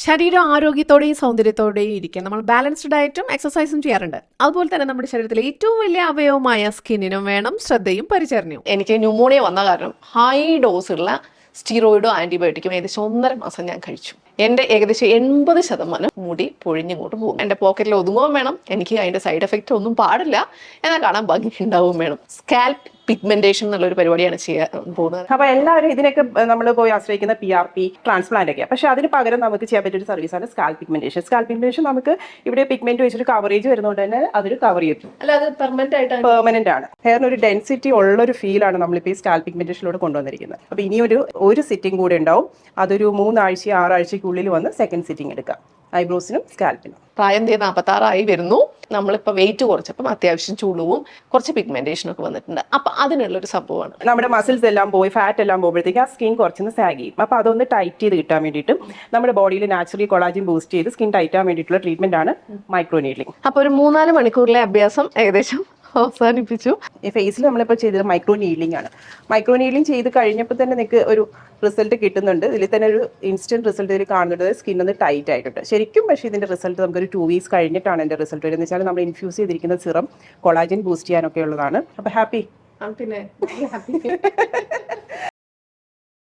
ശരീരം ആരോഗ്യത്തോടെയും സൗന്ദര്യത്തോടെയും ഇരിക്കാൻ നമ്മൾ ബാലൻസ്ഡ് ഡയറ്റും എക്സസൈസും ചെയ്യാറുണ്ട്. അതുപോലെ തന്നെ നമ്മുടെ ശരീരത്തിലെ ഏറ്റവും വലിയ അവയവമായ സ്കിന്നിനും വേണം ശ്രദ്ധയും പരിചരണവും. എനിക്ക് ന്യൂമോണിയ വന്ന കാരണം ഹൈ ഡോസുള്ള സ്റ്റീറോയിഡോ ആന്റിബയോട്ടിക്കും ഏകദേശം 1.5 മാസം ഞാൻ കഴിച്ചു. എൻ്റെ ഏകദേശം 80% മുടി പൊഴിഞ്ഞിങ്ങോട്ട് പോകും. എൻ്റെ പോക്കറ്റിൽ ഒതുങ്ങുകയും വേണം, എനിക്ക് അതിൻ്റെ സൈഡ് എഫക്റ്റ് ഒന്നും പാടില്ല, എന്നാൽ കാണാൻ ഭംഗി ഉണ്ടാവുകയും വേണം. സ്കാൽപ്പ് പിഗ്മെന്റേഷൻ എന്നുള്ളൊരു പരിപാടിയാണ് ചെയ്യാൻ പോകുന്നത്. അപ്പൊ എല്ലാവരും ഇതിനൊക്കെ നമ്മൾ പോയി ആശ്രയിക്കുന്ന PRP ട്രാൻസ്പ്ലാന്റ് ഒക്കെ. പക്ഷെ അതിന് പകരം നമുക്ക് ചെയ്യാൻ പറ്റിയ ഒരു സർവീസാണ് സ്കാൽപ്പ് പിഗ്മെന്റേഷൻ. സ്കാൽപ്പ് പിഗ്മെന്റേഷൻ നമുക്ക് ഇവിടെ പിഗ്മെന്റ് വെച്ചിട്ട് കവറേജ് വരുന്നതുകൊണ്ട് തന്നെ അതൊരു കവർ ചെയ്യും. അല്ല, അത് പെർമനന്റ് ആണ്. ഹെയറിന് ഒരു ഡെൻസിറ്റി ഉള്ള ഒരു ഫീലാണ് നമ്മളിപ്പോൾ ഈ സ്കാൽപ്പ് പിഗ്മെന്റേഷനിലൂടെ കൊണ്ടുവന്നിരിക്കുന്നത്. അപ്പൊ ഇനി ഒരു സിറ്റിംഗ് കൂടെ ഉണ്ടാവും. അതൊരു 3 ആഴ്ച 6 ആഴ്ചക്കുള്ളിൽ വന്ന് സെക്കൻഡ് സിറ്റിംഗ് എടുക്കാം, ഐബ്രോസിനും സ്കാൽപ്പിനും. പ്രായം 46 വരുന്നു. നമ്മളിപ്പോൾ വെയിറ്റ് കുറച്ചപ്പം അത്യാവശ്യം ചുളിവും കുറച്ച് പിഗ്മെന്റേഷനും ഒക്കെ വന്നിട്ടുണ്ട്. അപ്പൊ അതിനുള്ളൊരു സംഭവമാണ്. നമ്മുടെ മസിൽസ് എല്ലാം പോയി ഫാറ്റ് എല്ലാം പോകുമ്പോഴത്തേക്ക് ആ സ്കിൻ കുറച്ചൊന്ന് സാഗ് ചെയ്യും. അപ്പോൾ അതൊന്ന് ടൈറ്റ് ചെയ്ത് കിട്ടാൻ വേണ്ടിയിട്ട് നമ്മുടെ ബോഡിയിൽ നാച്ചുറലി കൊളാജിൻ ബൂസ്റ്റ് ചെയ്ത് സ്കിൻ ടൈറ്റ് ആവാൻ വേണ്ടിയിട്ടുള്ള ട്രീറ്റ്മെന്റ് ആണ് മൈക്രോ നീഡ്ലിംഗ്. അപ്പോൾ ഒരു 3-4 മണിക്കൂറിലെ അഭ്യാസം ഏകദേശം അവസാനിപ്പിച്ചു. ഈ ഫേസിൽ നമ്മളിപ്പോൾ ചെയ്തത് മൈക്രോ നീഡ്ലിംഗ് ആണ്. മൈക്രോ നീഡ്ലിംഗ് ചെയ്ത് കഴിഞ്ഞപ്പോൾ തന്നെ നിങ്ങൾക്ക് ഒരു റിസൾട്ട് കിട്ടുന്നുണ്ട്. ഇതിൽ തന്നെ ഒരു ഇൻസ്റ്റന്റ് റിസൾട്ട് ഇതിൽ കാണുന്നുണ്ട്. സ്കിൻ ഒന്ന് ടൈറ്റ് ആയിട്ടുണ്ട് ശരിക്കും. പക്ഷേ ഇതിന്റെ റിസൾട്ട് നമുക്കൊരു 2 വീക്സ് കഴിഞ്ഞിട്ടാണ് എൻ്റെ റിസൾട്ട് വരുന്നത്. വെച്ചാൽ നമ്മൾ ഇൻഫ്യൂസ് ചെയ്തിരിക്കുന്ന സിറം കൊളാജിൻ ബൂസ്റ്റ് ചെയ്യാനൊക്കെ ഉള്ളതാണ്. അപ്പോൾ ഹാപ്പി. പിന്നെ